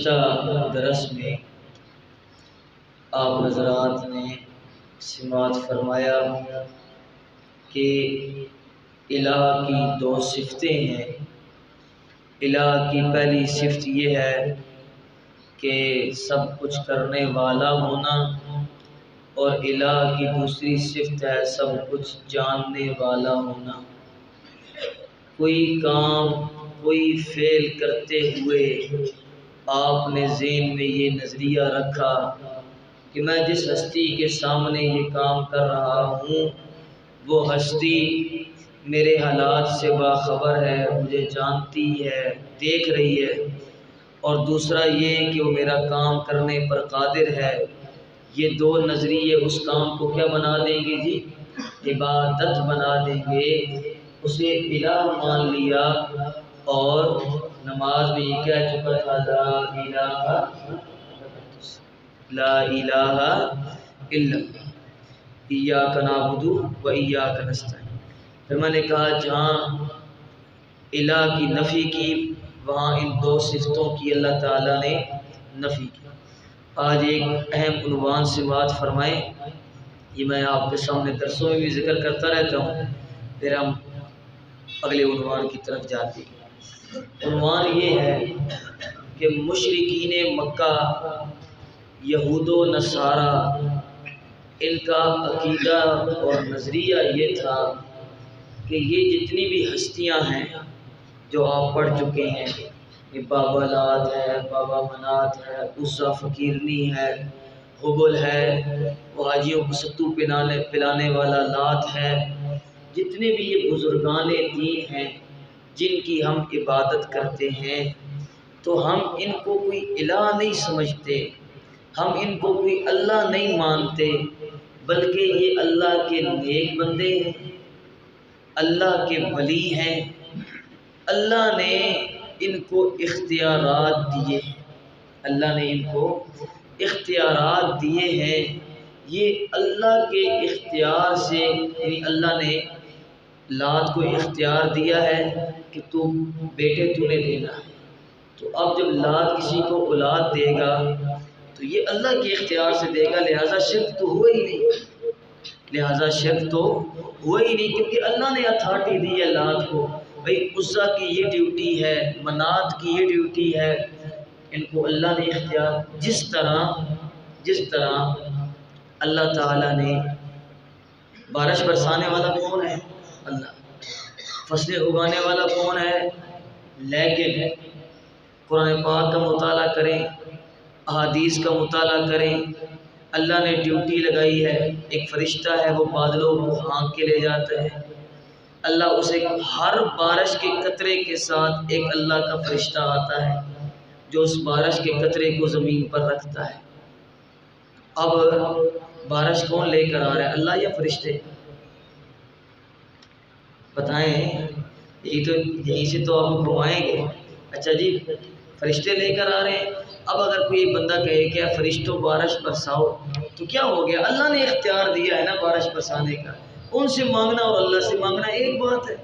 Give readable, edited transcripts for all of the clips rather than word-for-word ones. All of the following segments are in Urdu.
گزشتہ درس میں آپ حضرات نے سماعت فرمایا کہ الہ کی دو صفتیں ہیں۔ الہ کی پہلی صفت یہ ہے کہ سب کچھ کرنے والا ہونا، اور الہ کی دوسری صفت ہے سب کچھ جاننے والا ہونا۔ کوئی کام، کوئی فعل کرتے ہوئے آپ نے ذہن میں یہ نظریہ رکھا کہ میں جس ہستی کے سامنے یہ کام کر رہا ہوں وہ ہستی میرے حالات سے باخبر ہے، مجھے جانتی ہے، دیکھ رہی ہے، اور دوسرا یہ کہ وہ میرا کام کرنے پر قادر ہے۔ یہ دو نظریے اس کام کو کیا بنا دیں گے جی؟ عبادت بنا دیں گے۔ اسے الہ مان لیا اور نماز میں یہ کہہ چکا تھا لا الہ الا اللہ ایاک نعبد و ایاک نستعین۔ پھر میں نے کہا جہاں الہ کی نفی کی وہاں ان دو صفتوں کی اللہ تعالیٰ نے نفی کی۔ آج ایک اہم عنوان سے بات فرمائیں، یہ میں آپ کے سامنے درسوں میں بھی ذکر کرتا رہتا ہوں، پھر ہم اگلے عنوان کی طرف جاتے ہیں۔ عنوان یہ ہے کہ مشرکین مکہ، یہود و نصارہ، ان کا عقیدہ اور نظریہ یہ تھا کہ یہ جتنی بھی ہستیاں ہیں جو آپ پڑھ چکے ہیں، یہ بابا لات ہے، بابا منات ہے، عزا فقیرنی ہے، حبل ہے، وہ حاجیوں کو ستو پلانے والا لات ہے، جتنے بھی یہ بزرگان دین ہیں جن کی ہم عبادت کرتے ہیں، تو ہم ان کو کوئی الہ نہیں سمجھتے، ہم ان کو کوئی اللہ نہیں مانتے، بلکہ یہ اللہ کے نیک بندے ہیں، اللہ کے ولی ہیں۔ اللہ نے ان کو اختیارات دیے ہیں، اللہ نے ان کو اختیارات دیے ہیں۔ یہ اللہ کے اختیار سے، یعنی اللہ نے لات کو اختیار دیا ہے کہ تو بیٹے تو نے دینا ہے، تو اب جب لات کسی کو اولاد دے گا تو یہ اللہ کے اختیار سے دے گا، لہٰذا شرک تو ہوا ہی نہیں، لہٰذا شرک تو ہوا ہی نہیں، کیونکہ اللہ نے اتھارٹی دی ہے لات کو، بھائی عزا کی یہ ڈیوٹی ہے، منات کی یہ ڈیوٹی ہے، ان کو اللہ نے اختیار۔ جس طرح اللہ تعالیٰ نے بارش برسانے والا کون ہے؟ اللہ۔ فصلیں اگانے والا کون ہے؟ لیکن قرآن پاک کا مطالعہ کریں، احادیث کا مطالعہ کریں، اللہ نے ڈیوٹی لگائی ہے، ایک فرشتہ ہے وہ بادلوں کو ہانک کے لے جاتا ہے، اللہ اسے ہر بارش کے قطرے کے ساتھ ایک اللہ کا فرشتہ آتا ہے جو اس بارش کے قطرے کو زمین پر رکھتا ہے۔ اب بارش کون لے کر آ رہا ہے، اللہ یا فرشتے؟ بتائیں، یہیں سے تو آپ گھمائیں گے۔ اچھا جی، فرشتے لے کر آ رہے ہیں۔ اب اگر کوئی بندہ کہے کہ فرشتوں بارش برساؤ، تو کیا ہو گیا؟ اللہ نے اختیار دیا ہے نا بارش برسانے کا، ان سے مانگنا اور اللہ سے مانگنا ایک بات ہے۔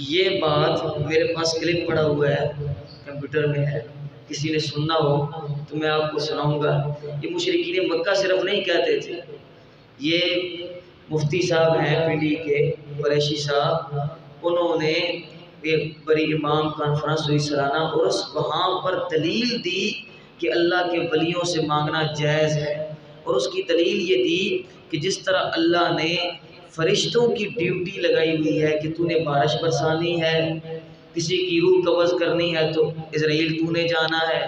یہ بات میرے پاس کلپ پڑا ہوا ہے، کمپیوٹر میں ہے، کسی نے سننا ہو تو میں آپ کو سناؤں گا۔ یہ مشرکین مکہ صرف نہیں کہتے تھے، یہ مفتی صاحب ہیں پنڈی کے، قریشی صاحب، انہوں نے ایک بڑی امام کانفرنس ہوئی سالانہ، اور اس وہاں پر دلیل دی کہ اللہ کے ولیوں سے مانگنا جائز ہے، اور اس کی دلیل یہ دی کہ جس طرح اللہ نے فرشتوں کی ڈیوٹی لگائی ہوئی ہے کہ تو نے بارش برسانی ہے، کسی کی روح قبض کرنی ہے تو اسرائیل تو نے جانا ہے،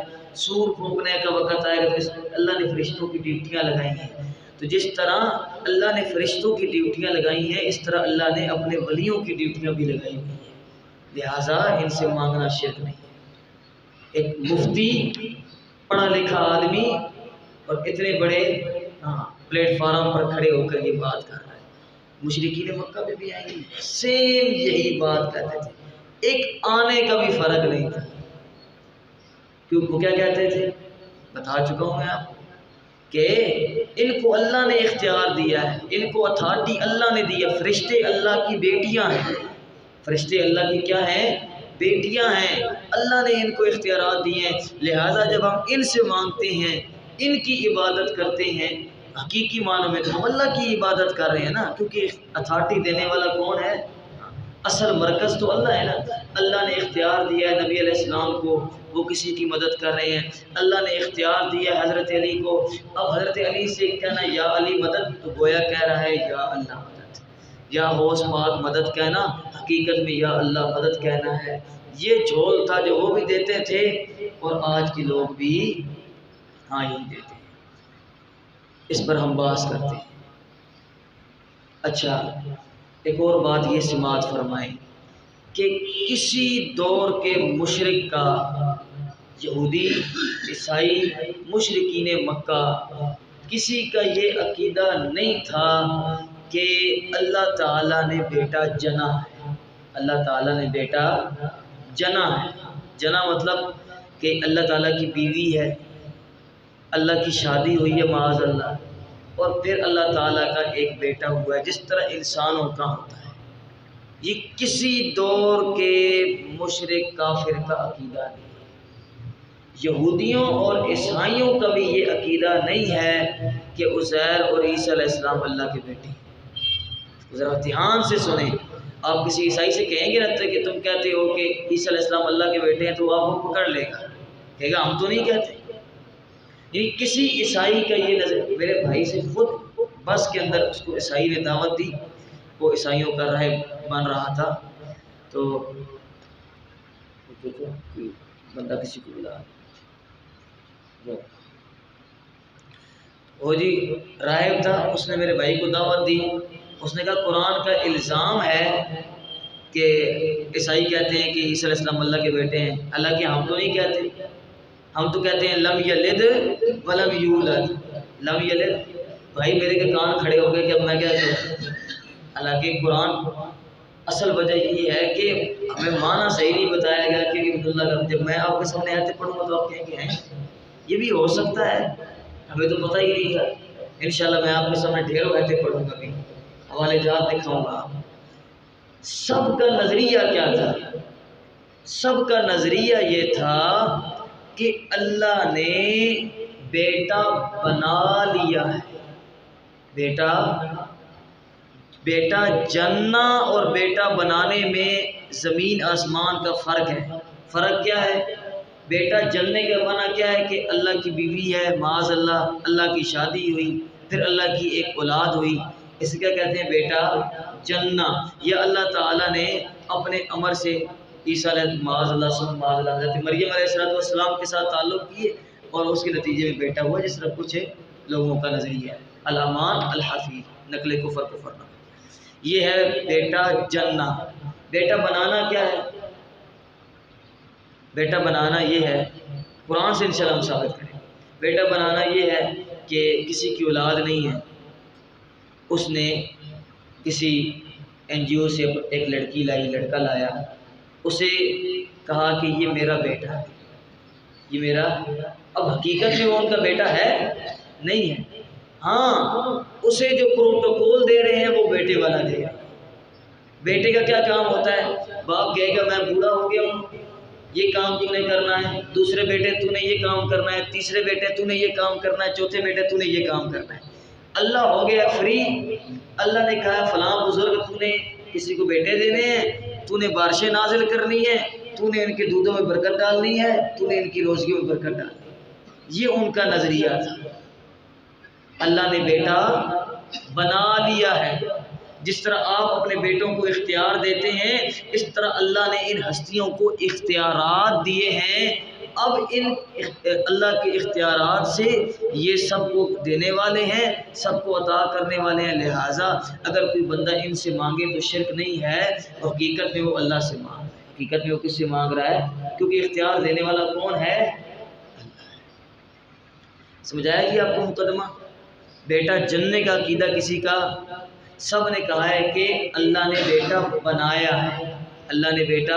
سور پھونکنے کا وقت آئے گا تو اللہ نے فرشتوں کی ڈیوٹیاں لگائی ہیں۔ تو جس طرح اللہ نے فرشتوں کی ڈیوٹیاں لگائی ہیں، اس طرح اللہ نے اپنے ولیوں کی ڈیوٹیاں بھی لگائی ہوئی ہیں، لہٰذا ان سے مانگنا شرک نہیں ہے۔ ایک مفتی، پڑھا لکھا آدمی، اور اتنے بڑے پلیٹ فارم پر کھڑے ہو کر یہ بات کر رہا ہے۔ مشرکین مکہ میں بھی آئیں گے، سیم یہی بات کہتے تھے، ایک آنے کا بھی فرق نہیں تھا۔ کیوں وہ کیا کہتے تھے؟ بتا چکا ہوں میں آپ کہ ان کو اللہ نے اختیار دیا ہے، ان کو اتھارٹی اللہ نے دی ہے، فرشتے اللہ کی بیٹیاں ہیں، فرشتے اللہ کی کیا ہیں؟ بیٹیاں ہیں، اللہ نے ان کو اختیارات دیے ہیں، لہٰذا جب ہم ان سے مانگتے ہیں، ان کی عبادت کرتے ہیں، حقیقی معنوں میں تو ہم اللہ کی عبادت کر رہے ہیں نا، کیونکہ اتھارٹی دینے والا کون ہے؟ اصل مرکز تو اللہ ہے نا۔ اللہ نے اختیار دیا ہے نبی علیہ السلام کو، وہ کسی کی مدد کر رہے ہیں۔ اللہ نے اختیار دیا ہے حضرت علی کو، اب حضرت علی سے کہنا یا علی مدد، تو گویا کہہ رہا ہے یا اللہ مدد، یا غوث پاک مدد کہنا حقیقت میں یا اللہ مدد کہنا ہے۔ یہ جھول تھا جو وہ بھی دیتے تھے اور آج کے لوگ بھی ہاں یہی دیتے ہیں۔ اس پر ہم بحث کرتے ہیں۔ اچھا، ایک اور بات یہ سماعت فرمائیں کہ کسی دور کے مشرک کا، یہودی، عیسائی، مشرکین مکہ، کسی کا یہ عقیدہ نہیں تھا کہ اللہ تعالیٰ نے بیٹا جنا ہے۔ اللہ تعالیٰ نے بیٹا جنا ہے۔ جنا مطلب کہ اللہ تعالیٰ کی بیوی ہے، اللہ کی شادی ہوئی ہے معاذ اللہ، اور پھر اللہ تعالیٰ کا ایک بیٹا ہوا ہے، جس طرح انسانوں کا ہوتا ہے۔ یہ کسی دور کے مشرک کافر کا عقیدہ نہیں ہے۔ یہودیوں اور عیسائیوں کا بھی یہ عقیدہ نہیں ہے کہ عزیر اور عیسیٰ علیہ السلام اللہ کے بیٹے ہیں۔ ذرا دھیان سے سنیں، آپ کسی عیسائی سے کہیں گے نا کہ تم کہتے ہو کہ عیسیٰ علیہ السلام اللہ کے بیٹے ہیں، تو آپ کو پکڑ لے گا، کہے گا ہم تو نہیں کہتے۔ یہ کسی عیسائی کا یہ نظر، میرے بھائی سے خود بس کے اندر اس کو عیسائی نے دعوت دی، وہ عیسائیوں کا راہب بن رہا تھا، تو بندہ کسی کو بلا وہ جی راہب تھا، اس نے میرے بھائی کو دعوت دی۔ اس نے کہا قرآن کا الزام ہے کہ عیسائی کہتے ہیں کہ عیسیٰ علیہ السلام اللہ کے بیٹے ہیں، اللہ کے ہم تو نہیں کہتے، ہم تو کہتے ہیں لم یلد ولم یولد، لم یلد۔ بھائی میرے کے کان کھڑے ہو گئے کہ اب میں کیا کہوں؟ حالانکہ قرآن اصل وجہ یہ ہے کہ ہمیں معنی صحیح نہیں بتایا گیا کہ عبداللہ کا، جب میں آپ کے سامنے آیتیں پڑھوں گا تو آپ کہیں گے ہیں یہ بھی ہو سکتا ہے، ہمیں تو پتہ ہی نہیں تھا۔ انشاءاللہ میں آپ کے سامنے ڈھیروں آیتیں پڑھوں گا، بھی حوالے جات دکھاؤں گا۔ سب کا نظریہ کیا تھا؟ سب کا نظریہ یہ تھا کہ اللہ نے بیٹا بنا لیا ہے۔ بیٹا جننا اور بیٹا بنانے میں زمین آسمان کا فرق ہے۔ فرق کیا ہے؟ بیٹا جننے کا معنی کیا ہے کہ اللہ کی بیوی ہے معاذ اللہ، اللہ کی شادی ہوئی، پھر اللہ کی ایک اولاد ہوئی، اس کیا کہتے ہیں بیٹا جننا۔ یا اللہ تعالیٰ نے اپنے امر سے عیسیٰ علیہ معاذ اللہ حضرت مریم علیہ السلام کے ساتھ تعلق کیے اور اس کے نتیجے میں بیٹا ہوا، جس طرح کچھ لوگوں کا نظریہ ہے۔ الامان الحفیظ، نقل کفر نہ، یہ ہے بیٹا جننا۔ بیٹا بنانا کیا ہے؟ بیٹا بنانا یہ ہے، قرآن سے انشاءاللہ ہم ثابت کریں، بیٹا بنانا یہ ہے کہ کسی کی اولاد نہیں ہے، اس نے کسی این جی او سے ایک لڑکی لائی، لڑکا لایا، اسے کہا کہ یہ میرا بیٹا ہے، یہ میرا، اب حقیقت میں وہ ان کا بیٹا ہے نہیں ہے، ہاں اسے جو پروٹوکول دے رہے ہیں وہ بیٹے والا دے گا۔ بیٹے کا کیا کام ہوتا ہے؟ باپ کہے گا میں بوڑھا ہو گیا ہوں، یہ کام تو نے کرنا ہے، دوسرے بیٹے تو نے یہ کام کرنا ہے، تیسرے بیٹے تو نے یہ کام کرنا ہے، چوتھے بیٹے تو نے یہ کام کرنا ہے۔ اللہ ہو گیا فری، اللہ نے کہا فلاں بزرگ تو نے کسی کو بیٹے دینے ہیں، تو نے بارشیں نازل کرنی ہے، تو نے ان کے دودھوں میں برکت ڈالنی ہے، تو نے ان کی روزگیوں میں برکت ڈالنی ہے۔ یہ ان کا نظریہ تھا۔ اللہ نے بیٹا بنا لیا ہے۔ جس طرح آپ اپنے بیٹوں کو اختیار دیتے ہیں، اس طرح اللہ نے ان ہستیوں کو اختیارات دیے ہیں۔ اب ان اللہ کے اختیارات سے یہ سب کو دینے والے ہیں، سب کو عطا کرنے والے ہیں، لہٰذا اگر کوئی بندہ ان سے مانگے تو شرک نہیں ہے، اور حقیقت میں وہ اللہ سے مانگ رہا ہے۔ حقیقت میں وہ کس سے مانگ رہا ہے؟ کیونکہ اختیار دینے والا کون ہے؟ سمجھایا گیا آپ کو مقدمہ؟ بیٹا جننے کا عقیدہ کسی کا، سب نے کہا ہے کہ اللہ نے بیٹا بنایا ہے، اللہ نے بیٹا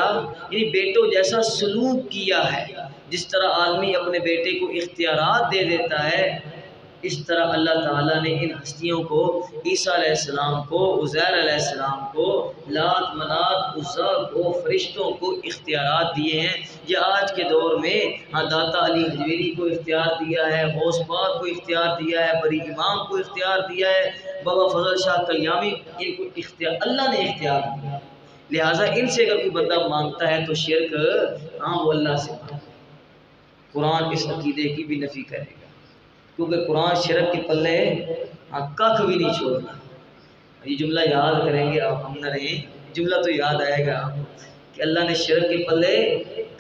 یعنی بیٹوں جیسا سلوک کیا ہے۔ جس طرح آدمی اپنے بیٹے کو اختیارات دے دیتا ہے، اس طرح اللہ تعالیٰ نے ان ہستیوں کو، عیسیٰ علیہ السلام کو، عزیر علیہ السلام کو، لات منات عزیٰ کو، فرشتوں کو اختیارات دیے ہیں۔ یہ آج کے دور میں داتا علی حجویری کو اختیار دیا ہے، غوث پاک کو اختیار دیا ہے، بری امام کو اختیار دیا ہے، بابا فضل شاہ کلیامی، ان کو اختیار اللہ نے اختیار دیا۔ لہٰذا ان سے اگر کوئی بندہ مانگتا ہے تو شرک وہ اللہ سے مانگتا ہے۔ قرآن اس عقیدے کی بھی نفی کرے گا، کیونکہ قرآن شرک کے پلے کخ بھی نہیں چھوڑنا۔ یہ جملہ یاد کریں گے آپ، ہم نہ رہیں، جملہ تو یاد آئے گا آپ کہ اللہ نے شرک کے پلے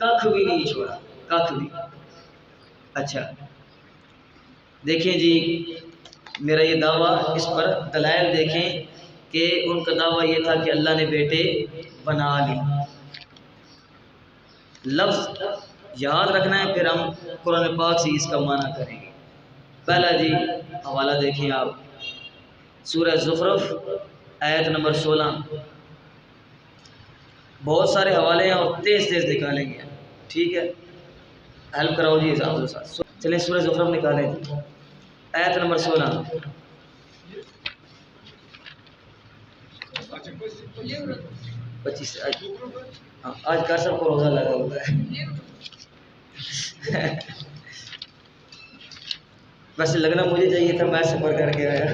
کخ بھی نہیں چھوڑا، کخ بھی۔ اچھا دیکھیں جی، میرا یہ دعویٰ، اس پر دلائل دیکھیں کہ ان کا دعویٰ یہ تھا کہ اللہ نے بیٹے بنا لی۔ لفظ یاد رکھنا ہے، پھر ہم قرآن پاک سے اس کا معنی کریں گے۔ پہلا جی حوالہ دیکھیں آپ، سورہ زخرف آیت نمبر 16۔ بہت سارے حوالے ہیں اور تیز تیز نکالیں گے، ٹھیک ہے؟ ہیلپ کراؤ جی حساب کے ساتھ۔ چلیں سورہ زخرف نکالیں جی، آیت نمبر 16۔ آج کا سب کو روزہ لگا ہوتا ہے، ویسے لگنا مجھے چاہیے تھا، میں سفر کر کے آیا۔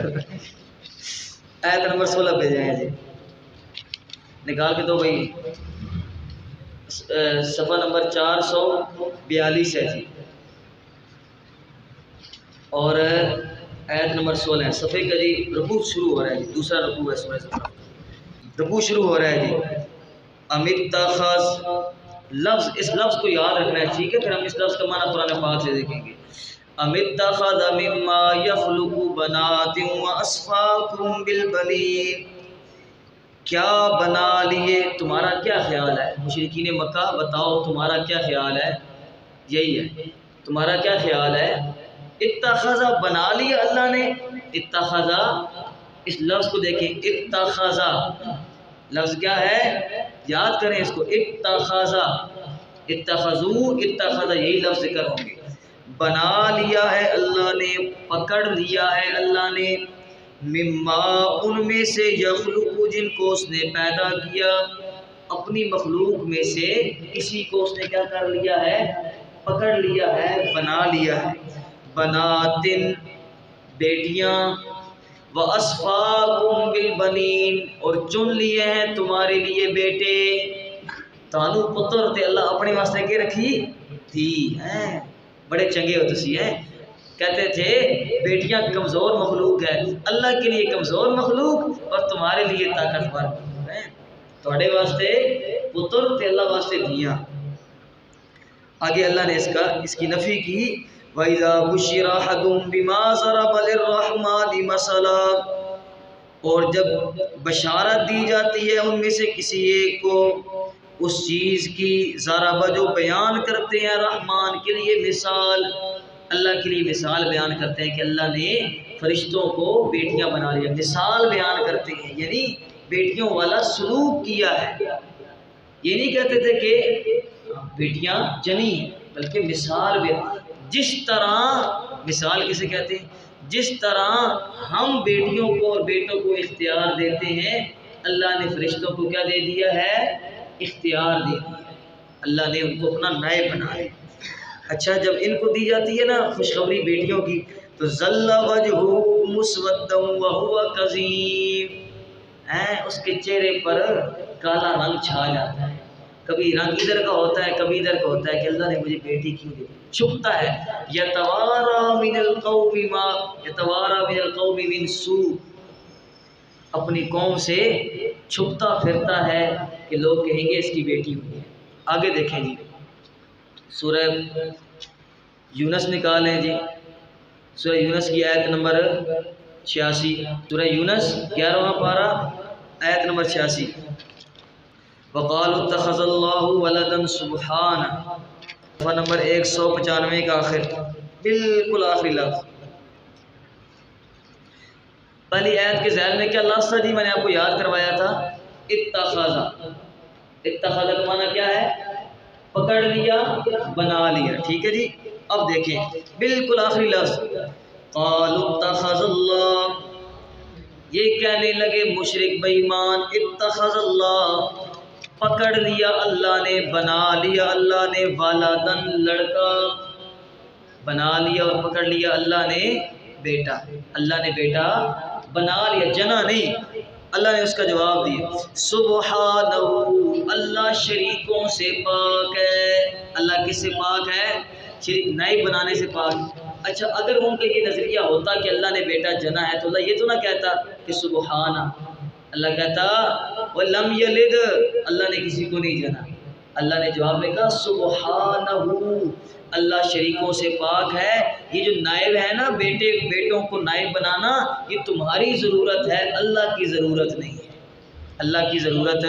آیت نمبر 16 پہ جائیں جی، نکال کے دو بھائی، صفحہ نمبر 442 ہے جی، اور آیت نمبر 16 ہے صفحے کا جی۔ رکوع شروع ہو رہا ہے جی، دوسرا رکوع ہے سورہ زخرف، رکوع شروع ہو رہا ہے جی۔ امتخذ، لفظ، اس لفظ کو یاد رکھنا ہے، ٹھیک ہے؟ پھر ہم اس لفظ کا معنی قرآن پاک سے دیکھیں گے۔ امتخذ مما یخلق بنات واصفاکم بالبنین، کیا بنا لیے، تمہارا کیا خیال ہے؟ مشرکین مکہ بتاؤ تمہارا کیا خیال ہے؟ یہی ہے، تمہارا کیا خیال ہے؟ اتخذ، بنا لیا اللہ نے، اتخذ، اس لفظ کو دیکھیں، اتخذ لفظ کیا ہے؟ یاد کریں اس کو، اتخذ، اتخذو، اتخذ، یہی لفظ ذکر ہوں گے۔ بنا لیا ہے اللہ نے، پکڑ لیا ہے اللہ نے، مما، ان میں سے، یخلق، جن کو اس نے پیدا کیا، اپنی مخلوق میں سے کسی کو اس نے کیا کر لیا ہے؟ پکڑ لیا ہے، بنا لیا ہے۔ بناتن، بیٹیاں، وَأَصْفَاكُمْ بِالْبَنِينَ، اور چن لیے ہیں تمہارے لیے بیٹے۔ تانو پتر تے اللہ اپنے واسطے کے رکھی تھی ہیں، بڑے چنگے ہو تسی ہیں، کہتے تھے بیٹیاں کمزور مخلوق ہے، اللہ کے لیے کمزور مخلوق اور تمہارے لیے طاقتور ہیں، تھوڑے واسطے پتر تے اللہ واسطے دیاں۔ آگے اللہ نے اس کی نفی کی، وَإِذَا بُشِّرَ أَحَدُهُم بِمَا ضَرَبَ لِلرَّحْمَنِ مَثَلًا، اور جب بشارت دی جاتی ہے ان میں سے کسی ایک کو اس چیز کی، ضرب، جو بیان کرتے ہیں رحمان کے لیے مثال، اللہ کے لیے مثال بیان کرتے ہیں کہ اللہ نے فرشتوں کو بیٹیاں بنا لیا، مثال بیان کرتے ہیں، یعنی بیٹیوں والا سلوک کیا ہے۔ یہ نہیں کہتے تھے کہ بیٹیاں جنی ہیں، بلکہ مثال بیان، جس طرح، مثال کسے کہتے ہیں؟ جس طرح ہم بیٹیوں کو اور بیٹوں کو اختیار دیتے ہیں، اللہ نے فرشتوں کو کیا دے دیا ہے؟ اختیار دے دیا، اللہ نے ان کو اپنا نائب بنا لیا۔ اچھا جب ان کو دی جاتی ہے نا خوشخبری بیٹیوں کی، تو ظل وجہہ مسودا وہو کظیم، اس کے چہرے پر کالا رنگ چھا جاتا ہے، کبھی رنگ ادھر کا ہوتا ہے کبھی ادھر کا ہوتا ہے کہ اللہ نے مجھے بیٹی کیوں دی، چھپتا ہے۔ یتوارا من القوم ما یتوارا من القوم من سوء، اپنی قوم سے چھپتا پھرتا ہے کہ لوگ کہیں گے اس کی بیٹی ہوئی ہے۔ آگے دیکھیں جی، سورہ یونس نکالیں جی، سورہ یونس کی آیت نمبر 86، سورہ یونس 11واں پارہ آیت نمبر 86۔ وقالوا اتخذ اللہ ولدا سبحانہ، صفحہ نمبر 195 کا آخر، بالکل آخری لفظ۔ پہلی آیت کے ذیل میں کیا لفظ تھا جی؟ میں نے آپ کو یاد کروایا تھا، اتخذ، اتخذ کا معنی کیا ہے؟ پکڑ لیا، بنا لیا، ٹھیک ہے جی۔ اب دیکھیں بالکل آخری لفظ، قالوا اتخذ اللہ، یہ کہنے لگے مشرک بے ایمان، اتخذ اللہ، پکڑ لیا اللہ نے، بنا لیا اللہ نے، ولدن، لڑکا، بنا لیا اور پکڑ لیا اللہ نے بیٹا، اللہ نے بیٹا بنا لیا، جنا نہیں۔ اللہ نے اس کا جواب دیا، سبحانہ، اللہ شریکوں سے پاک ہے۔ اللہ کس سے پاک ہے؟ شریک، نائب بنانے سے پاک۔ اچھا، اگر ان کا یہ نظریہ ہوتا کہ اللہ نے بیٹا جنا ہے تو اللہ یہ تو نہ کہتا کہ سبحانہ، اللہ کہتا وَلَمْ يَلِدْ، اللہ نے کسی کو نہیں جنا۔ اللہ نے جواب میں کہا سبحانہ، اللہ شریکوں سے پاک ہے۔ یہ جو نائب ہے نا، بیٹوں کو نائب بنانا، یہ تمہاری ضرورت ہے، اللہ کی ضرورت نہیں ہے، اللہ کی ضرورت۔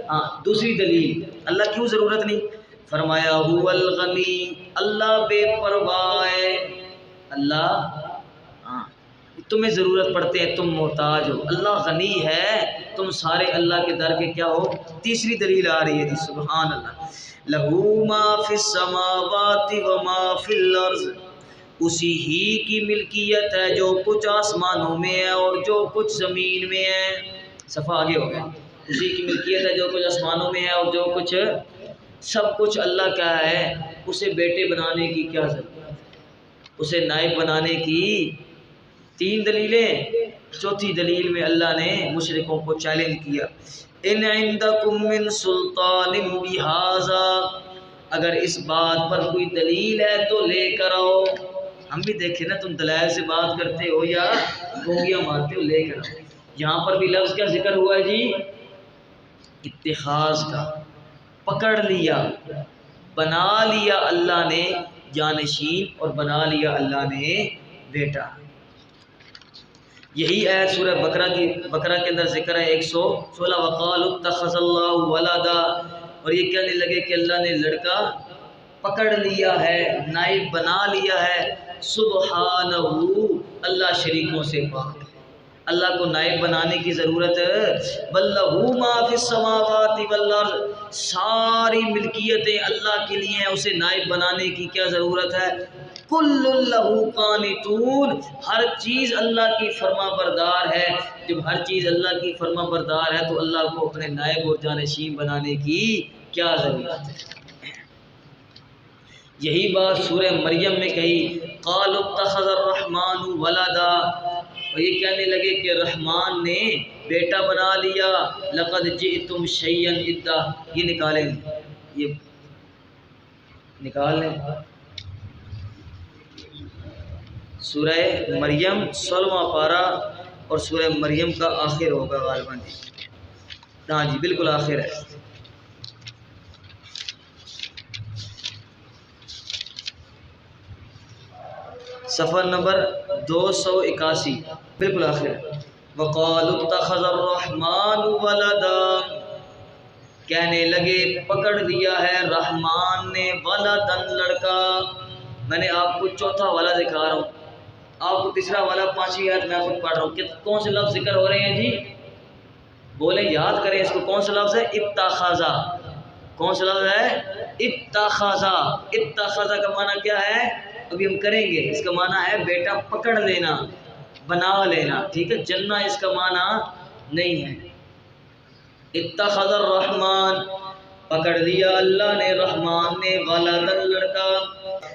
ہاں، دوسری دلیل، اللہ کیوں ضرورت نہیں؟ فرمایا هو الغنی، اللہ بے پرواہ ہے، اللہ تمہیں ضرورت پڑتے ہیں، تم محتاج ہو، اللہ غنی ہے، تم سارے اللہ کے در کے کیا ہو۔ تیسری دلیل آ رہی ہے جی، سبحان اللہ، لہو ما فی السماوات وما فی الارض، اسی ہی کی ملکیت ہے جو کچھ آسمانوں میں ہے اور جو کچھ زمین میں ہے۔ صفحہ آگے ہو گیا، اسی کی ملکیت ہے جو کچھ آسمانوں میں ہے اور جو کچھ، سب کچھ اللہ کا ہے، اسے بیٹے بنانے کی کیا ضرورت، اسے نائب بنانے کی۔ تین دلیلیں، چوتھی دلیل میں اللہ نے مشرکوں کو چیلنج کیا، ان عندکم من سلطان بہذا، اگر اس بات پر کوئی دلیل ہے تو لے کر آؤ۔ ہم بھی دیکھیں نا، تم دلائل سے بات کرتے ہو یا گونگیاں مارتے ہو، لے کر آؤ۔ یہاں پر بھی لفظ کا ذکر ہوا ہے جی، اتخاذ کا، پکڑ لیا، بنا لیا اللہ نے جانشین اور بنا لیا اللہ نے بیٹا۔ یہی آیت سورہ بقرہ کے اندر ذکر ہے 116، وقالوا اتخذ اللہ ولدا، اور یہ کہنے لگے کہ اللہ نے لڑکا پکڑ لیا ہے، نائب بنا لیا ہے۔ سبحانہ، اللہ شریکوں سے پاک ہے، اللہ کو نائب بنانے کی ضرورت ہے۔ بل لہ ما فی السماوات والارض، ساری ملکیتیں اللہ کے لیے ہیں، اسے نائب بنانے کی کیا ضرورت ہے؟ کل لہ قانتون، ہر چیز اللہ کی فرما بردار ہے۔ جب ہر چیز اللہ کی فرما بردار ہے تو اللہ کو اپنے نائب اور جانشین بنانے کی کیا ضرورت ہے؟ یہی بات سورہ مریم میں کہی، قالوا اتخذ الرحمن ولدا، اور یہ کہنے لگے کہ رحمان نے بیٹا بنا لیا۔ لقد جئتم شیئا ادا، یہ نکالیں، یہ نکال لیں، سورہ مریم 16واں پارہ اور سورہ مریم کا آخر ہوگا غالباً جی، ہاں جی بالکل آخر ہے۔ صفحہ نمبر 281، بالکل آخر ہے۔ وقالوا اتخذ الرحمن ولدا، کہنے لگے پکڑ لیا ہے رحمان نے ولدن، لڑکا۔ میں نے آپ کو چوتھا والا دکھا رہا ہوں، آپ کو تیسرا والا 5ویں آیت میں خود پڑھ رہا ہوں کہ کون سے لفظ ذکر ہو رہے ہیں جی، بولیں، یاد کریں اس کو، کون سا لفظ ہے؟ اتخذا، کون سا لفظ ہے؟ اتخذا۔ اتخذا کا معنی کیا ہے؟ ابھی ہم کریں گے، اس کا معنی ہے بیٹا پکڑ لینا، بنا لینا، ٹھیک ہے، جلنا اس کا معنی نہیں ہے۔ اتخذ الرحمن، پکڑ لیا اللہ نے، رحمان نے، ولدن، لڑکا۔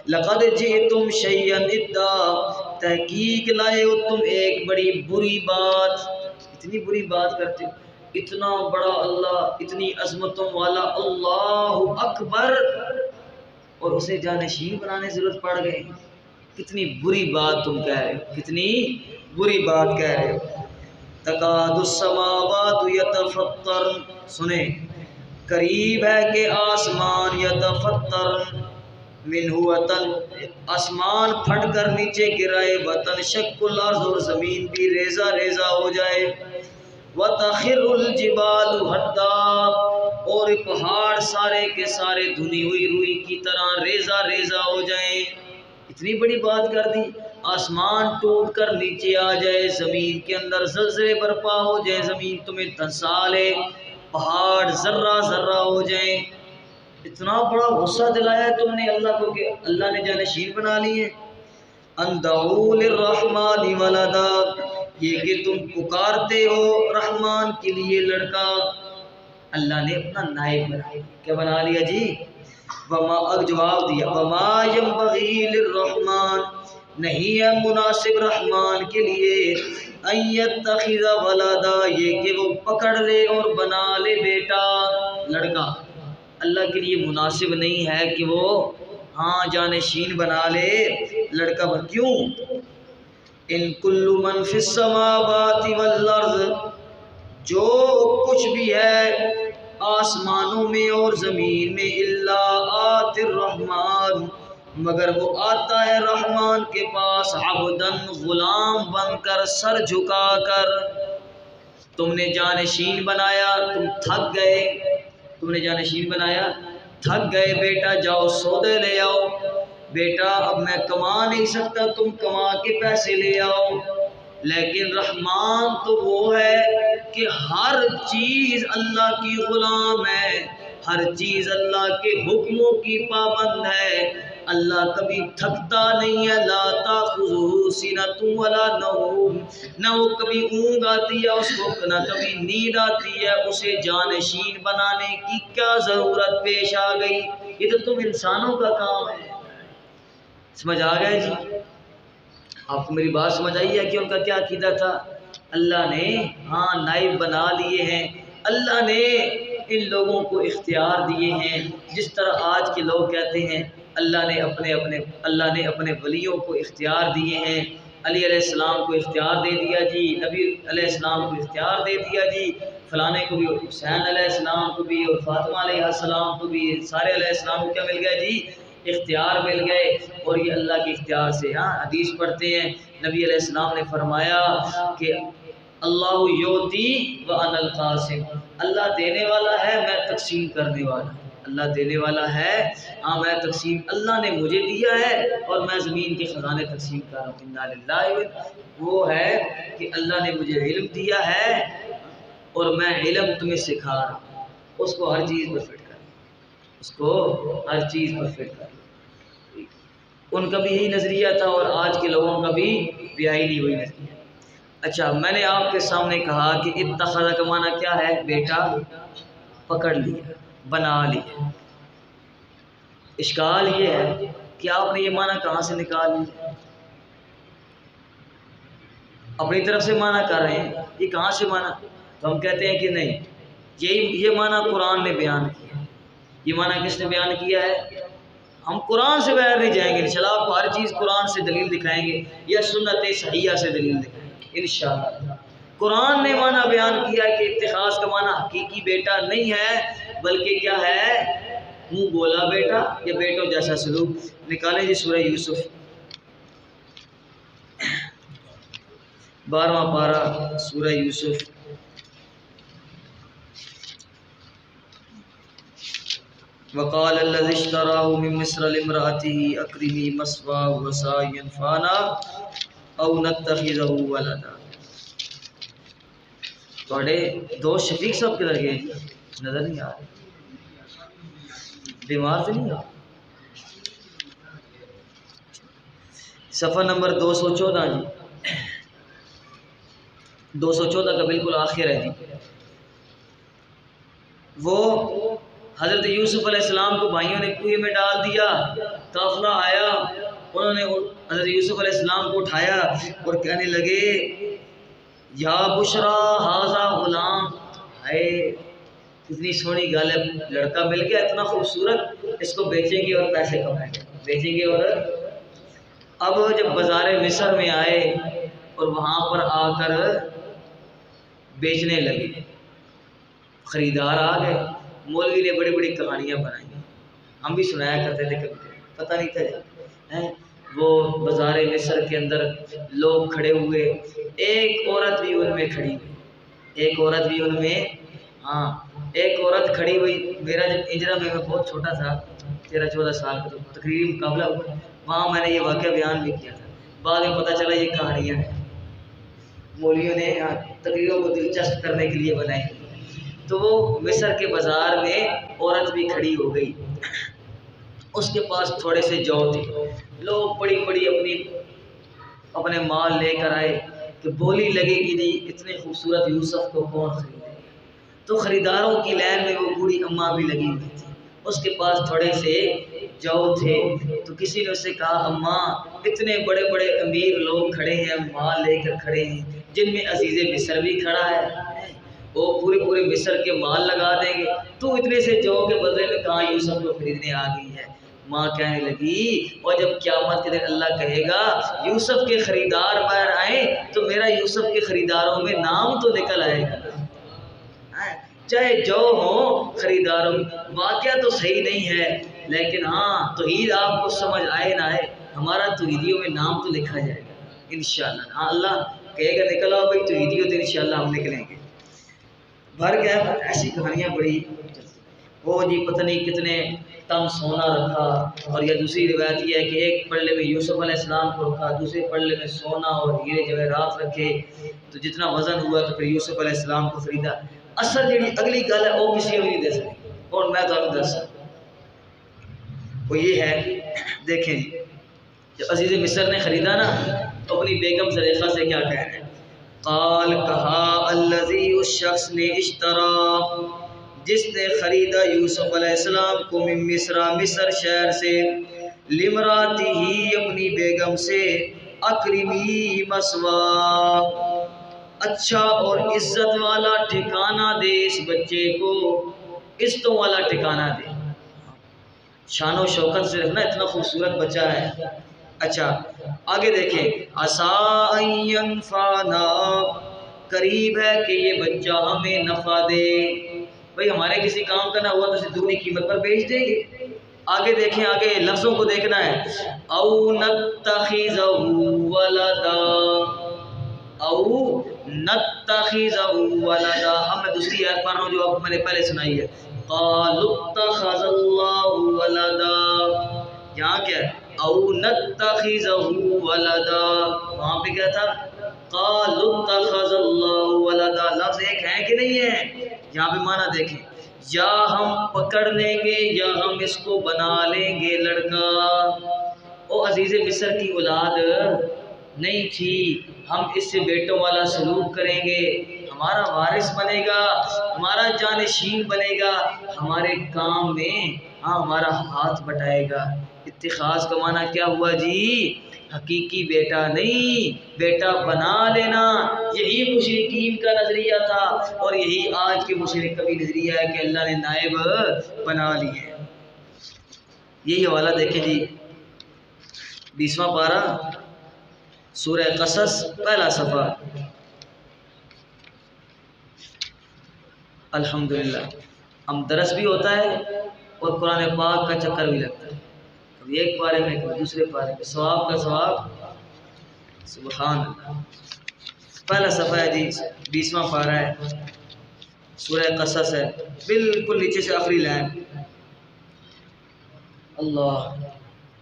لقد جئتم شیئا ادا، تحقیق لائے ہو تم ایک بڑی بری بات۔ اتنی بری بات کرتے ہو، اتنا بڑا اللہ، اتنی عظمتوں والا اللہ اکبر، اور اسے جانشین بنانے ضرورت پڑ گئی۔ کتنی بری بات تم کہہ رہے ہو، کتنی بری بات کہہ رہے ہو۔ تکاد السماوات یتفطر، سنیں، قریب ہے کہ آسمان یتفطر منہ وطن، آسمان پھٹ کر نیچے گرائے، وطن شق الارض، اور زمین بھی ریزہ ریزہ ہو جائے، وتخر الجبال ہدا، اور پہاڑ سارے کے سارے دھنی ہوئی روئی کی طرح ریزہ ریزہ ہو جائیں۔ اتنی بڑی بات کر دی، آسمان ٹوٹ کر نیچے آ جائے، زمین کے اندر زلزلے برپا ہو جائیں، زمین تمہیں دھنسا لے، پہاڑ ذرہ ذرہ ہو جائیں۔ اتنا بڑا غصہ دلایا ہے تم نے اللہ کو کہ اللہ نے جانشین بنا لی ہے۔ ان دعوا للرحمن ولدا، یہ کہ تم پکارتے ہو رحمان کے لیے لڑکا، اللہ نے اپنا نائب بنا، کیا بنا لیا جی؟ وما، جواب دیا، وما ينبغي للرحمن، نہیں ہے مناسب رحمان کے لیے، ان يتخذ ولدا، یہ کہ وہ پکڑ لے اور بنا لے بیٹا لڑکا، اللہ کے لیے مناسب نہیں ہے کہ وہ ہاں جانشین بنا لے لڑکا، کیوں؟ ان کل من فی السماوات والارض، جو کچھ بھی ہے آسمانوں میں اور زمین میں، الا آت الرحمن، مگر وہ آتا ہے رحمان کے پاس، عبدن، غلام بن کر، سر جھکا کر۔ تم نے جانشین بنایا، تم تھک گئے، تم نے جانشین بنایا، تھک گئے، بیٹا جاؤ سودے لے آؤ، بیٹا اب میں کما نہیں سکتا، تم کما کے پیسے لے آؤ۔ لیکن رحمان تو وہ ہے کہ ہر چیز اللہ کی غلام ہے، ہر چیز اللہ کے حکموں کی پابند ہے، اللہ کبھی تھکتا نہیں ہے، لا تاخذہ سنۃ ولا نوم، نہ وہ کبھی اونگ آتی ہے اس کو، نہ کبھی نیند آتی ہے اسے، جانشین بنانے کی کیا ضرورت پیش آ گئی؟ یہ تو تم انسانوں کا کام ہے۔ سمجھ آ گئے جی؟ آپ کو میری بات سمجھ آئی ہے کہ ان کا کیا عقیدہ تھا؟ اللہ نے ہاں نائب بنا لیے ہیں، اللہ نے ان لوگوں کو اختیار دیے ہیں، جس طرح آج کے لوگ کہتے ہیں اللہ نے اپنے ولیوں کو اختیار دیے ہیں، علی علیہ السلام کو اختیار دے دیا جی، نبی علیہ السلام کو اختیار دے دیا جی، فلانے کو بھی، حسین علیہ السلام کو بھی اور فاطمہ علیہ السلام کو بھی، سارے علیہ السلام کو کیا مل گیا جی؟ اختیار مل گئے، اور یہ اللہ کے اختیار سے۔ ہاں حدیث پڑھتے ہیں، نبی علیہ السلام نے فرمایا کہ اللہ یعطی وانا القاسم، اللہ دینے والا ہے، میں تقسیم کرنے والا، اللہ دینے والا ہے، ہاں میں تقسیم، اللہ نے مجھے دیا ہے اور میں زمین کے خزانے تقسیم کر رہا ہوں، انا للہ، وہ ہے کہ اللہ نے مجھے علم دیا ہے اور میں علم تمہیں سکھا رہا ہوں، اس کو ہر چیز پر فٹ کر، اس کو ہر چیز پر فٹ کر۔ ان کا بھی یہی نظریہ تھا اور آج کے لوگوں کا بھی بیاہی نہیں ہوئی نظریہ۔ اچھا، میں نے آپ کے سامنے کہا کہ اتخذ کا معنی کیا ہے؟ بیٹا پکڑ لیا، بنا لیا۔ اشکال یہ ہے کہ آپ نے یہ معنی کہاں سے نکال لیا؟ اپنی طرف سے معنی کر رہے ہیں، یہ کہاں سے معنی؟ تو ہم کہتے ہیں کہ نہیں، یہ معنی قرآن نے بیان کیا۔ یہ معنی کس نے بیان کیا ہے؟ ہم قرآن سے باہر نہیں جائیں گے انشاءاللہ، آپ کو ہر چیز قرآن سے دلیل دکھائیں گے یا سنت صحیحہ سے دلیل دکھائیں گے انشاءاللہ۔ قرآن نے معنی بیان کیا کہ اتخاذ کا معنی حقیقی بیٹا نہیں ہے، بلکہ کیا ہے؟ منہ بولا بیٹا یا بیٹوں جیسا سلوک۔ نکالیں جی سورہ یوسف 12واں پارہ، سورہ یوسف، وقال الذي اشتراه من مصر لامرأته اكرمي مثواه وعسى أن ينفعنا او نتخذه ولدا۔ تھوڑے دوست شفیق صاحب کدھر گئے؟ نظر نہیں آ رہے، بیمار تو نہیں ہو؟ صفحہ نمبر 214 جی، 214 کا بالکل آخر ہے جی۔ وہ حضرت یوسف علیہ السلام کو بھائیوں نے کنویں میں ڈال دیا، قافلہ آیا، انہوں نے حضرت یوسف علیہ السلام کو اٹھایا اور کہنے لگے یا بشرا ھذا غلام، اے کتنی سونی گل ہے، لڑکا مل گیا اتنا خوبصورت، اس کو بیچیں گے اور پیسے کمائیں گے، بیچیں گے۔ اور اب جب بازار مصر میں آئے اور وہاں پر آ کر بیچنے لگے، خریدار آ گئے، مولوی نے بڑی بڑی کہانیاں بنائی، ہم بھی سنایا کرتے تھے، کبھی پتہ نہیں تھا وہ بازار مصر کے اندر لوگ کھڑے ہوئے، ایک عورت بھی ان میں کھڑی ہوئی، ایک عورت بھی ان میں، ہاں ایک عورت کھڑی ہوئی۔ میرا جب اجرا میں بہت چھوٹا تھا، 13-14 سال کا، تو تقریری مقابلہ ہوا، وہاں میں نے یہ واقعہ بیان بھی کیا تھا، بعد میں پتہ چلا یہ کہانیاں ہیں، مولویوں نے تقریروں کو دلچسپ کرنے کے لیے بنائی۔ تو وہ مصر کے بازار میں عورت بھی کھڑی ہو گئی، اس کے پاس تھوڑے سے جو تھے، لوگ بڑی بڑی اپنی اپنے مال لے کر آئے کہ بولی لگے کہ جی اتنے خوبصورت یوسف کو کون خریدے گا؟ تو خریداروں کی لائن میں وہ بوڑھی اماں بھی لگی ہوئی تھی، اس کے پاس تھوڑے سے جو تھے، تو کسی نے اسے کہا اماں اتنے بڑے بڑے امیر لوگ کھڑے ہیں، مال لے کر کھڑے ہیں، جن میں عزیز مصر بھی کھڑا ہے، وہ پورے مصر کے مال لگا دیں گے، تو اتنے سے جو کے بدلے میں کہاں یوسف کو خریدنے آ گئی ہے؟ ماں کہنے لگی اور جب قیامت کے دن اللہ کہے گا یوسف کے خریدار باہر آئیں تو میرا یوسف کے خریداروں میں نام تو نکل آئے گا، چاہے جو ہو خریداروں میں۔ واقعہ تو صحیح نہیں ہے، لیکن ہاں توحید آپ کو سمجھ آئے نہ آئے ہمارا توحیدیوں میں نام تو لکھا جائے گا انشاءاللہ۔ ہاں اللہ کہے گا نکل آؤ بھائی توحیدیوں تو انشاءاللہ ہم نکلیں گے۔ بھر گیا ایسی کہانیاں بڑی، وہ جی پتہ نہیں کتنے تن سونا رکھا، اور یا دوسری روایت یہ ہے کہ ایک پلڑے میں یوسف علیہ السلام کو رکھا، دوسرے پلڑے میں سونا اور ہیرے جواہرات رکھے، تو جتنا وزن ہوا تو پھر یوسف علیہ السلام کو خریدا۔ اصل جڑی اگلی گل ہے وہ کسی بھی نہیں دے سکتی، اور میں تو دس سکتا، وہ یہ ہے دیکھیں جی جو عزیز مصر نے خریدا نا تو اپنی بیگم زلیخا سے کیا کہہ رہے ہیں؟ قال کہا الذی، اس شخص نے، اشترا جس نے خریدا یوسف علیہ السلام کو، من مصر، مصر شہر سے، لمراتی ہی، اپنی بیگم سے، اکرمی مثوا، اچھا اور عزت والا ٹھکانہ دے اس بچے کو، عزتوں والا ٹھکانہ دے، شان و شوکت سے رکھنا، اتنا خوبصورت بچہ ہے۔ اچھا آگے دیکھیں، عسیٰ ان ینفعنا، قریب ہے کہ یہ بچہ ہمیں نفع دے، بھئی ہمارے کسی کام کا نہ ہوا تو اسے دگنی قیمت پر بیچ دیں گے۔ آگے دیکھیں، آگے لفظوں کو دیکھنا ہے، او نتخذہ ولدا، او نتخذہ ولدا، اب میں دوسری آیت پڑھ رہا ہوں جو آپ کو میں نے پہلے سنائی ہے، قالوا اتخذ اللہ ولدا، یہاں کیا ہے؟ او نتخذہ ولدا، وہاں پہ کیا تھا؟ قالوا اتخذ اللہ ولدا، لفظ ایک ہے کہ نہیں ہے؟ یہاں پہ معنی دیکھیں، یا ہم پکڑ لیں گے یا ہم اس کو بنا لیں گے لڑکا، او عزیز مصر کی اولاد نہیں تھی، ہم اس سے بیٹوں والا سلوک کریں گے، ہمارا وارث بنے گا، ہمارا جانشین بنے گا، ہمارے کام میں ہاں ہمارا ہاتھ بٹائے گا۔ اتخاذ کا معنی کیا ہوا جی؟ حقیقی بیٹا نہیں، بیٹا بنا لینا، یہی مشرکین کا نظریہ تھا، اور یہی آج کے مشرک کا بھی نظریہ ہے کہ اللہ نے نائب بنا لیے۔ یہی حوالہ دیکھیں جی، 20واں پارہ سورہ قصص، پہلا صفحہ۔ الحمدللہ ہم درس بھی ہوتا ہے اور قرآن پاک کا چکر بھی لگتا ہے، کبھی ایک پارے میں کبھی دوسرے پارے میں، ثواب کا ثواب، سبحان اللہ۔ پہلا صفحہ ہے جی، 20واں پارہ ہے، سورہ قصص ہے، بالکل نیچے سے آخری لائن۔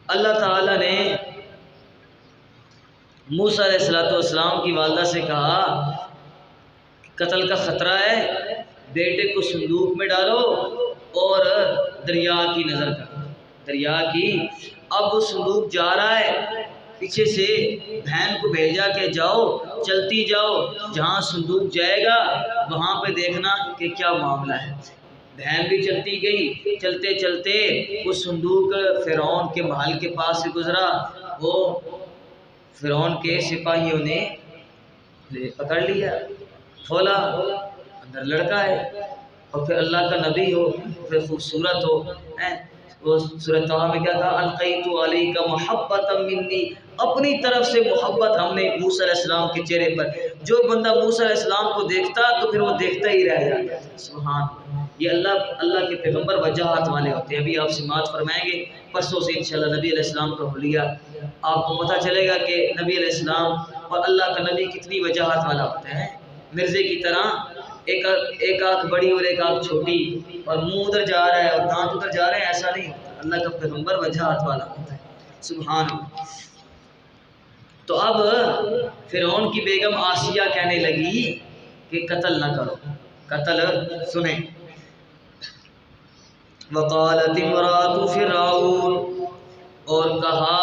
اللہ تعالیٰ نے موسیٰ علیہ السلام کی والدہ سے کہا قتل کا خطرہ ہے، بیٹے کو صندوق میں ڈالو اور دریا کی نظر کرو، دریا کی۔ اب وہ صندوق جا رہا ہے، پیچھے سے بہن کو بھیجا کہ جاؤ، چلتی جاؤ، جہاں صندوق جائے گا وہاں پہ دیکھنا کہ کیا معاملہ ہے۔ بہن بھی چلتی گئی، چلتے چلتے وہ صندوق فرعون کے محل کے پاس سے گزرا، وہ فرعون کے سپاہیوں نے پکڑ لیا، کھولا، اندر لڑکا ہے، اور پھر اللہ کا نبی ہو، پھر خوبصورت ہو، وہ سورۃ طٰہٰ میں کیا کہا؟ القیت علیک محبۃ منی، اپنی طرف سے محبت ہم نے موسیٰ علیہ السلام کے چہرے پر، جو بندہ موسیٰ علیہ السلام کو دیکھتا تو پھر وہ دیکھتا ہی رہ جاتا۔ سبحان اللہ، یہ اللہ کے پیغمبر وجاہت والے ہوتے ہیں۔ ابھی آپ سماعت فرمائیں گے، پرسوں سے انشاءاللہ نبی علیہ السلام کا حلیہ آپ کو پتہ چلے گا کہ نبی علیہ السلام اور اللہ کا نبی کتنی وجاہت والا ہوتے ہیں۔ مرزے کی طرح ایک آنکھ بڑی اور ایک آنکھ چھوٹی، اور منہ ادھر جا رہا ہے اور دانت ادھر جا رہے ہیں، ایسا نہیں ہوتا۔ اللہ کا پیغمبر وجاہت والا ہوتا ہے، سبحان اللہ۔ تو اب فرعون کی بیگم آسیہ کہنے لگی کہ قتل نہ کرو، قتل سنیں، وقالت امرأۃ فرعون، اور کہا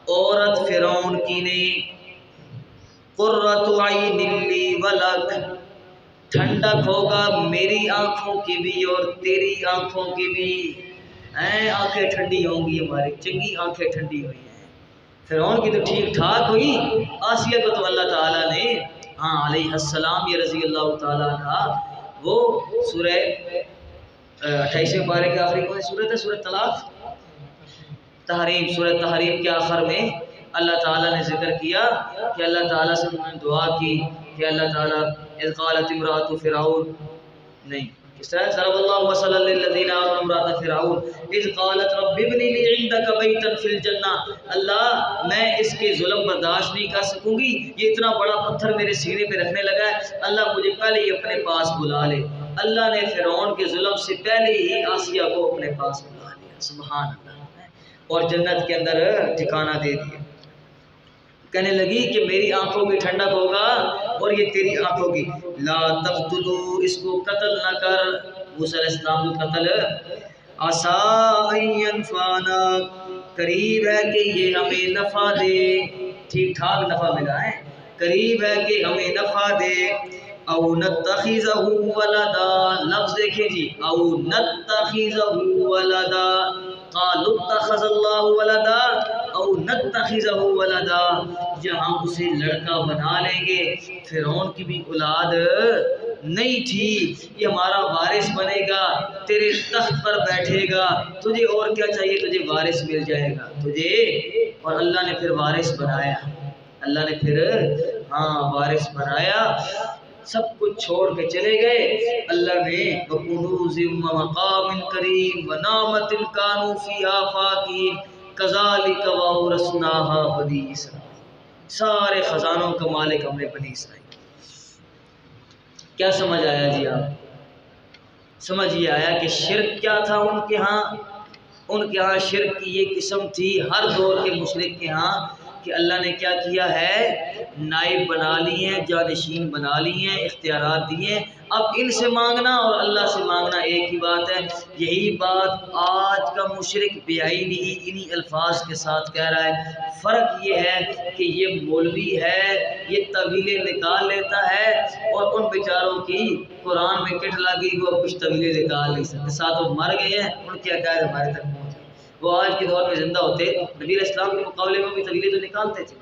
عورت فرعون نے قرۃ عین لی ولک، ٹھنڈک ہوگا میری آنکھوں کی بھی اور تیری آنکھوں کی بھی، آنکھیں ٹھنڈی ہوں گی، ہماری چنگی آنکھیں ٹھنڈی ہوئی ہیں۔ فرعون کی تو ٹھیک ٹھاک ہوئی، آسیہ کو تو اللہ تعالیٰ نے علیہ السلام یہ رضی اللہ تعالیٰ عنہ، وہ سورہ 28ویں پارے کے آخری کون سی سورت ہے؟ سورہ طلاق، تحریم، سورہ تحریم کے آخر میں اللہ تعالیٰ نے ذکر کیا کہ اللہ تعالیٰ سے انہوں نے دعا کی کہ اللہ تعالیٰ اذ قالت امرأۃ فرعون، نہیں کس طرح ضرب اللہ مثلا للذین آمنوا امرأۃ فرعون اذ قالت رب ابن لی عندک بیتا فی الجنہ، اللہ میں اس کے ظلم برداشت نہیں کر سکوں گی، یہ اتنا بڑا پتھر میرے سینے پہ رکھنے لگا ہے، اللہ مجھے پہلے ہی اپنے پاس بلا لے۔ اللہ نے فرعون کے ظلم سے پہلے ہی آسیہ کو اپنے پاس بلا لیا، سبحان اللہ، اور جنت کے اندر ٹھکانہ دے دیا۔ کہنے لگی کہ میری آنکھوں کی ٹھنڈک ہوگا اور یہ تیری آنکھوں کی، لا تقتلوا، اس کو قتل نہ کر، موسیٰ علیہ السلام کو قتل، عسیٰ ان ینفعنا، قریب ہے کہ یہ ہمیں نفع دے، ٹھیک ٹھاک نفع ملا ہے، قریب ہے کہ ہمیں نفع دے، او نتخذہ ولدا، لفظ دیکھیں جی، او نتخذہ ولدا، قالوا اتخذ اللہ ولدا او نتخذہ ولدا، یا ہم اسے لڑکا بنا لیں گے، فرعون کی بھی اولاد نہیں تھی، یہ ہمارا وارث بنے گا، تیرے تخت پر بیٹھے گا، تجھے اور کیا چاہیے، تجھے وارث مل جائے گا تجھے، اور اللہ نے پھر وارث بنایا، اللہ نے پھر وارث بنایا، سب کچھ چھوڑ کے چلے گئے، اللہ نے وَكُنُوزٍ وَمَقَامٍ كَرِيمٍ وَنَعْمَةٍ كَانُوا فِيهَا فَاكِهِينَ كَذَلِكَ وَأَوْرَثْنَاهَا بَنِي إِسرائیل، سارے خزانوں کا مالک ہم نے بنی اسرائیل۔ کیا سمجھ آیا جی؟ آپ سمجھ یہ آیا کہ شرک کیا تھا ان کے ہاں شرک کی یہ قسم تھی ہر دور کے مشرک کے ہاں، کہ اللہ نے کیا کیا ہے، نائب بنا لی ہیں، جانشین بنا لی ہیں، اختیارات دی ہیں، اب ان سے مانگنا اور اللہ سے مانگنا ایک ہی بات ہے۔ یہی بات آج کا مشرک بیعینی ہی انہی الفاظ کے ساتھ کہہ رہا ہے، فرق یہ ہے کہ یہ مولوی ہے، یہ طویلیں نکال لیتا ہے، اور ان بیچاروں کی قرآن میں کٹ لگی، وہ کچھ طویلیں نکال نہیں سکتے، ساتھ وہ مر گئے ہیں، ان کے عقائد ہمارے تک پہنچے، وہ آج کے دور میں زندہ ہوتے نبی علیہ السلام کے مقابلے میں بھی طویلیں تو نکالتے تھے۔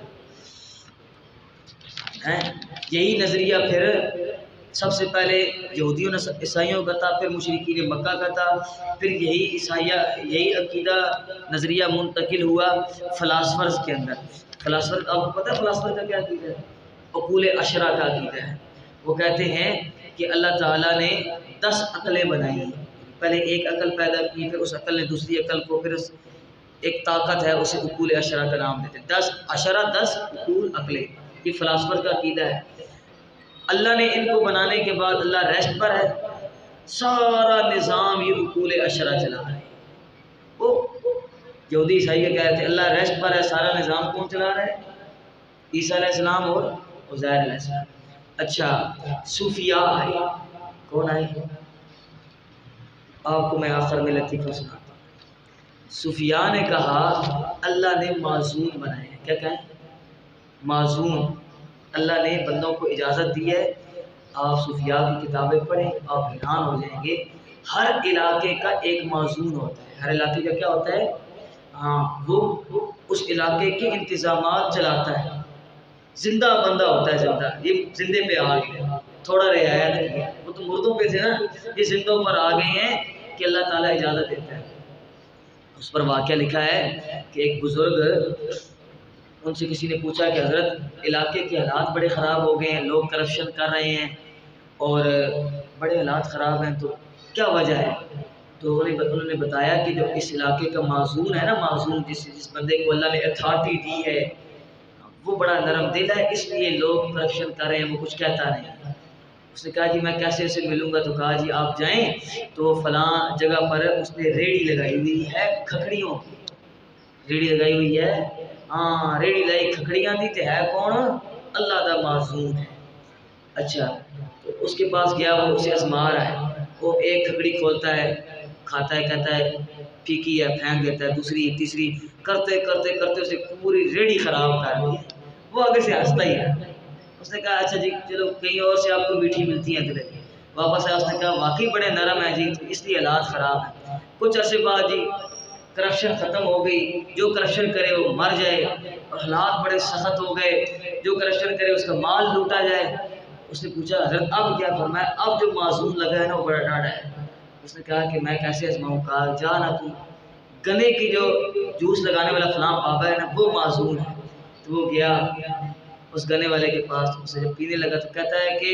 یہی نظریہ پھر سب سے پہلے یہودیوں نے عیسائیوں کا تھا، پھر مشرکین مکہ کا تھا، پھر یہی عقیدہ نظریہ منتقل ہوا فلاسفرز کے اندر۔ فلاسفر، آپ کو پتہ ہے فلاسفر کا کیا عقیدہ ہے؟ عقول عشرہ کا عقیدہ ہے۔ وہ کہتے ہیں کہ اللہ تعالیٰ نے 10 عقلیں بنائی ہیں، پہلے ایک عقل پیدا کی، پھر اس عقل نے دوسری عقل کو، پھر ایک طاقت ہے اسے عقول عشرہ کا نام دیتے ہیں، 10 عقول عقلیں، یہ فلاسفر کا عقیدہ ہے۔ اللہ نے ان کو بنانے کے بعد اللہ ریسٹ پر ہے، سارا نظام یہ عقول عشرہ چلا رہا ہے۔ وہ یہودی عیسائی کا کہتے ہیں اللہ ریسٹ پر ہے، سارا نظام کون چلا رہا ہے؟ عیسیٰ علیہ السلام اور عزیر علیہ السلام۔ اچھا، صوفیاء آئے، کون آئے؟ آپ کو میں آخر میں لطیفہ سناتا ہوں۔ صوفیاء نے کہا اللہ نے معزون بنائے ہیں، کیا کہیں؟ معزون، اللہ نے بندوں کو اجازت دی ہے، آپ صوفیاء کی کتابیں پڑھیں، آپ حیران ہو جائیں گے، ہر علاقے کا ایک معزون ہوتا ہے، ہر علاقے کا کیا ہوتا ہے؟ وہ اس علاقے کے انتظامات چلاتا ہے، زندہ بندہ ہوتا ہے، زندہ، یہ زندے پہ آ گئے، تھوڑا رعایت ہے، وہ تو مردوں پہ تھے نا، یہ زندوں پر آ گئے ہیں کہ اللہ تعالیٰ اجازت دیتا ہے۔ اس پر واقعہ لکھا ہے کہ ایک بزرگ، ان سے کسی نے پوچھا کہ حضرت علاقے کے حالات بڑے خراب ہو گئے ہیں، لوگ کرپشن کر رہے ہیں اور بڑے حالات خراب ہیں، تو کیا وجہ ہے؟ تو انہوں نے بتایا کہ جو اس علاقے کا معزون ہے نا، معزون جس بندے کو اللہ نے اتھارٹی دی ہے، وہ بڑا نرم دل ہے، اس لیے لوگ کرپشن کر رہے ہیں، وہ کچھ کہتا نہیں۔ اس نے کہا جی میں کیسے اسے ملوں گا؟ تو کہا جی آپ جائیں تو فلاں جگہ پر اس نے ریڑھی لگائی ہوئی ہے کھکڑیوں کی، ریڑھی لگائی ہوئی ہے، ریڑھی لائی کھکڑیاں دی، تے ہے کون؟ اللہ دا معزون ہے۔ اچھا، تو اس کے پاس گیا، وہ اسے آزما رہا ہے، وہ ایک کھکڑی کھولتا ہے، کھاتا ہے، کہتا ہے پھیکی ہے، پھینک دیتا ہے، دوسری تیسری، کرتے کرتے کرتے اسے پوری ریڑھی خراب کر دی، وہ آگے سے ہنستا ہی ہے۔ اس نے کہا اچھا جی چلو کہیں اور سے آپ کو میٹھی ملتی ہیں گلے واپس آیا۔ اس نے کہا واقعی بڑے نرم ہیں جی، اس لیے حالات خراب ہیں۔ کچھ عرصے بعد جی کرپشن ختم ہو گئی، جو کرپشن کرے وہ مر جائے، اور حالات بڑے سخت ہو گئے، جو کرپشن کرے اس کا مال لوٹا جائے۔ اس نے پوچھا حضرت اب کیا فرمایا؟ اب جو معصوم لگا ہے نا وہ بڑا ڈاڑا ہے۔ اس نے کہا کہ میں کیسے آزماؤں؟ کہا جا نہ تو گنے کی جو جوس لگانے والا فلاں بابا ہے نا وہ معصوم ہے۔ تو وہ گیا اس گنے والے کے پاس، اسے جب پینے لگا تو کہتا ہے کہ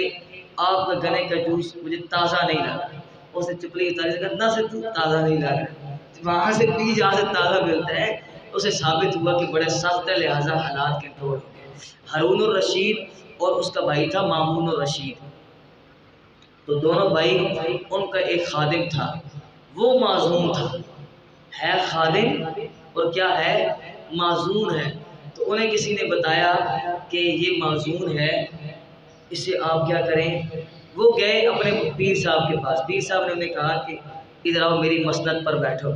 آپ کا گنے کا جوس مجھے تازہ نہیں لگا۔ اس نے چپلی اتاری سے کہا نہ سے تو تازہ نہیں لگا، وہاں سے پی جہاں سے تازہ ملتا ہے۔ اسے ثابت ہوا کہ بڑے سخت ہے، لہٰذا حالات کنٹرول ہو گئے۔ ہارون الرشید اور اس کا بھائی تھا مامون الرشید، تو دونوں بھائی، ان کا ایک خادم تھا وہ معزون تھا، ہے خادم اور کیا ہے معزون ہے۔ تو انہیں کسی نے بتایا کہ یہ معزون ہے، اسے آپ کیا کریں؟ وہ گئے اپنے پیر صاحب کے پاس، پیر صاحب نے انہیں کہا کہ ادھر آؤ میری مسند پر بیٹھو۔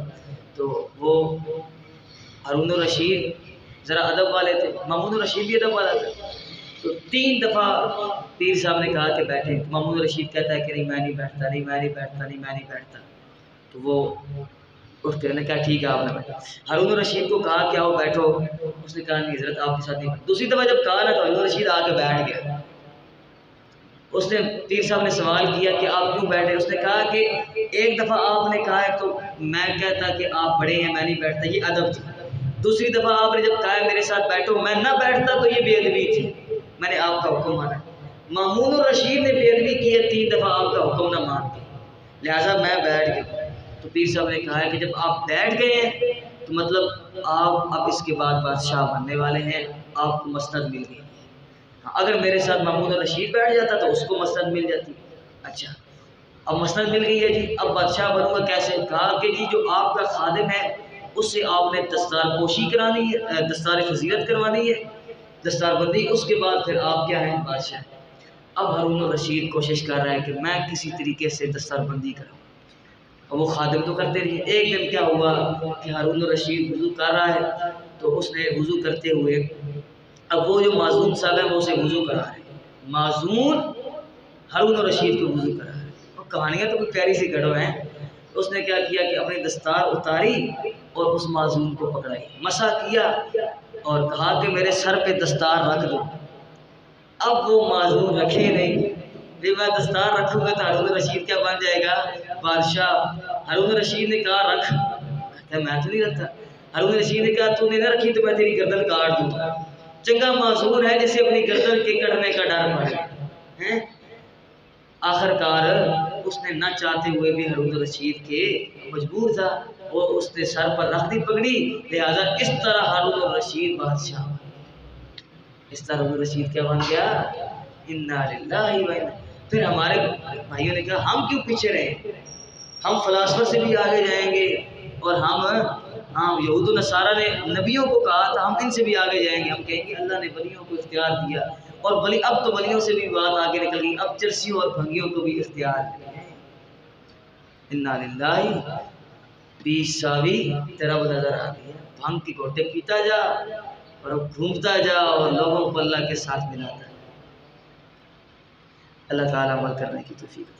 تو وہ ہارون الرشید ذرا ادب والے تھے، مامون الرشید بھی ادب والا تھا، تو 3 دفعہ پیر صاحب نے کہا کہ بیٹھیں، تو مامون الرشید کہتا ہے کہ نہیں میں نہیں بیٹھتا، نہیں میں نہیں بیٹھتا، نہیں میں نہیں بیٹھتا۔ تو وہ اٹھ کے نے کہا ٹھیک ہے آپ نے بیٹھا۔ ہارون الرشید کو کہا کہ آؤ بیٹھو، اس نے کہا نہیں حضرت آپ کے ساتھ نہیں۔ دوسری دفعہ جب کہا نا تو ہارون الرشید آ کے بیٹھ گیا۔ اس نے پیر صاحب نے سوال کیا کہ آپ کیوں بیٹھے؟ اس نے کہا کہ ایک دفعہ آپ نے کہا ہے تو میں کہتا کہ آپ بڑے ہیں میں نہیں بیٹھتا، یہ ادب تھی۔ دوسری دفعہ آپ نے جب کہا ہے میرے ساتھ بیٹھو میں نہ بیٹھتا تو یہ بے ادبی تھی، میں نے آپ کا حکم مانا۔ مامون الرشید نے بے ادبی کی ہے، 3 دفعہ آپ کا حکم نہ مانتے، لہٰذا میں بیٹھ گیا۔ تو پیر صاحب نے کہا ہے کہ جب آپ بیٹھ گئے ہیں تو مطلب آپ اب اس کے بعد بادشاہ بننے والے ہیں، آپ کو مسند مل گئی۔ اگر میرے ساتھ مامون الرشید بیٹھ جاتا تو اس کو مسند مل جاتی۔ اچھا اب مسند مل گئی ہے جی، اب بادشاہ بنوں گا کیسے؟ کہا کہ جی جو آپ کا خادم ہے اس سے آپ نے دستار پوشی کرانی ہے، دستار فضیلت کروانی ہے، دستار بندی، اس کے بعد پھر آپ کیا ہیں بادشاہ۔ اب ہارون الرشید کوشش کر رہا ہے کہ میں کسی طریقے سے دستار بندی کروں، اور وہ خادم تو کرتے رہے۔ ایک دن کیا ہوا کہ ہارون الرشید وضو کر رہا ہے، تو اس نے وضو کرتے ہوئے اب وہ جو معزون صاحب ہے وہ اسے وضو کرا رہے ہیں، معزون ہارون الرشید کو وضو کرا رہے ہیں، اور کہانیاں تو کوئی پیاری سی گڑھ ہیں۔ اس نے کیا کیا کہ اپنی دستار اتاری اور اس معزون کو پکڑائی، مسا کیا اور کہا کہ میرے سر پہ دستار رکھ دو۔ اب وہ معزون رکھے نہیں، جب میں دستار رکھوں گا تو ہارون الرشید کیا بن جائے گا؟ بادشاہ۔ ہارون الرشید نے کہا رکھ، کہتا ہے میں تو نہیں رکھتا۔ ہارون الرشید نے کہا تو نے نہ رکھی تو میں تیری گردن کاٹ دوں گا۔ چنگا معذور ہے جسے اپنی گردن کے کٹنے کا ڈر پڑ گیا۔ آخر کار اس نے نہ چاہتے ہوئے بھی ہارون الرشید کے مجبور تھا، اور اس نے سر پر رکھ دی پگڑی، لہذا اس طرح ہارون الرشید بادشاہ، اس طرح ہارون الرشید کیا بن گیا؟ انا للہ و انا۔ پھر ہمارے بھائیوں نے کہا ہم کیوں پیچھے رہے، ہم فلاسفہ سے بھی آگے جائیں گے، اور ہم یہود و نصارہ نے نبیوں کو کہا تھا ہم ان سے بھی آگے جائیں گے۔ ہم کہیں گے اللہ نے ولیوں کو اختیار دیا، اور ولی اب تو ولیوں سے بھی بات آگے نکل گئی، اب چرسیوں اور بھنگیوں کو بھی اختیار ہے۔ انا للہ 20 ساوی تیرا وہ نظر آ گیا، بھنگ کی گھوٹے پیتا جا اور گھومتا جا اور لوگوں کو اللہ کے ساتھ ملاتا ہے۔ اللہ تعالیٰ عمل کرنے کی توفیق